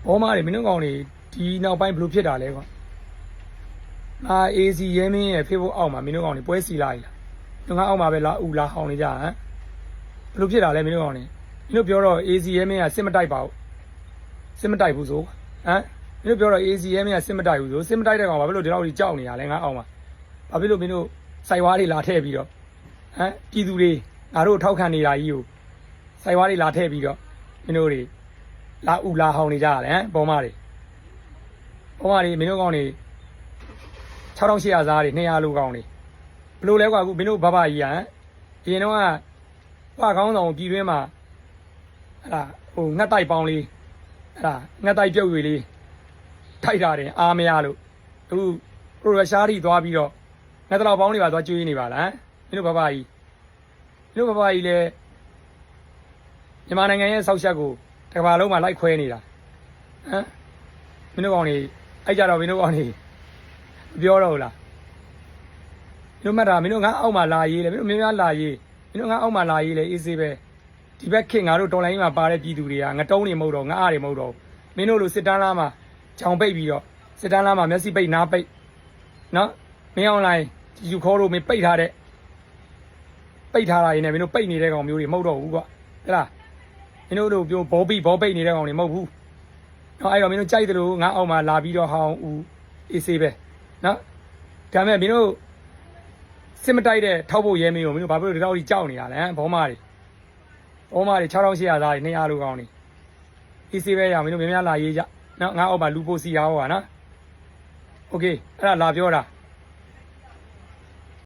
ဘောမားတွေမင်းတို့ကောင်တွေဒီနောက်ပိုင်းဘလို့ဖြစ်တာလဲကွာငါ AC ရဲမင်းရဲ့ Facebook အောက်မှာမင်းတို့ကောင်တွေပွဲစီလာကြီးလားငါအောက်မှာပဲလာဦးလာဟောင်းနေကြဟမ်ဘလို့ဖြစ်တာလဲမင်းတို့ကောင်တွေမင်းတို့ပြောတော့ AC ရဲမင်းကစစ်မတိုက်ပါဘူးစစ်မတိုက်ဘူးဆိုဟမ်မင်းတို့ပြောတော့ AC ရဲမင်းကစစ်မတိုက်ဘူးဆိုစစ်မတိုက်တဲ့ကောင်ဘာဖြစ်လို့ဒီလောက်ကြီးကြောက်နေရလဲငါအောက်မှာဘာဖြစ်လို့မင်းတို့စိုက်ဝါးတွေလာထည့်ပြီးတော့ဟမ်ပြည်သူတွေငါတို့ထောက်ခံနေတာကြီးကိုစိုက်ဝါးတွေလာထည့်ပြီးတော့မင်းတို့တွေလာဦးလာဟောင်းနေကြရတယ်ဟမ်ဘောမားတွေမင်းတို့ကောင်တွေ6800စားတွေ200လိုကောင်တွေဘလို့လဲကွာအခုမင်းတို့ဘဘကြီးဟမ်ဒီရင်တော့ကဟွာကောင်းဆောင်ပြည်တွင်းမှာအဲ့ဒါဟိုငှက်တိုက်ပေါင်းလေးအဲ့ဒါငှက်တိုက်ပြုတ်ရွေလေးထိုက်တာတယ်အားမရလို့အခုပရိုရှားတွေသွားပြီးတော့ငှက်တော်ပေါင်းတွေပါသွားကျွေးနေပါလားမင်းတို့ဘဘကြီးလည်းမြန်မာနိုင်ငံရဲ့ဆောက်ချက်ကိုတစ်ကမ္ဘာလုံးမှာလိုက်ခွဲနေတာဟမ်မင်းတို့ကောင်တွေအဲ့ကြတော့မင်းတို့ကောင်တွေပြောတော့လားမင်းတို့မှတ်တာမင်းတို့ငါအောက်မှာလာရေးလေမင်းတို့များလာရေးမင်းတို့ငါအောက်မှာလာရေးလေအေးစေးပဲဒီဘက်ခင်ငါတို့တော်လိုင်းမှာပါတဲ့ပြည်သူတွေကငတုံးတွေမဟုတ်တော့ငါအားတွေမဟုတ်တော့မင်းတို့လိုစစ်တန်းလားမှာဂျောင်ပိတ်ပြီးတော့စစ်တန်းလားမှာမျက်စိပိတ်နားပိတ်နော်မင်းအောင်လိုင်းယူခေါ်လို့မင်းပိတ်ထားတာရင်းနဲ့မင်းတို့ပိတ်နေတဲ့ကောင်မျိုးတွေမဟုတ်တော့ဘူးကွာဟဲ့လားမင်းတို့တို့ပြောဘောပိတ်နေတဲ့ကောင်တွေမဟုတ်ဘူးနော်အဲ့တော့မင်းတို့ကြိုက်တယ်လို့ငါအောက်မှာလာပြီးတော့ဟောင်းဦးအေးစေးပဲနော်ဒါမဲ့မင်းတို့စစ်မတိုက်တဲ့ထောက်ဖို့ရဲမင်းကိုမင်းတို့ဘာဖြစ်လို့ဒီလောက်ကြီးကြောက်နေရလဲဘောမားတွေ6800သားတွေ200လိုကောင်းနေအေးစေးပဲရမင်းတို့များများလာရေးကြနော်ငါအောက်မှာလူပိုစီရဟောပါနော်โอเคအဲ့ဒါလာပြောတာ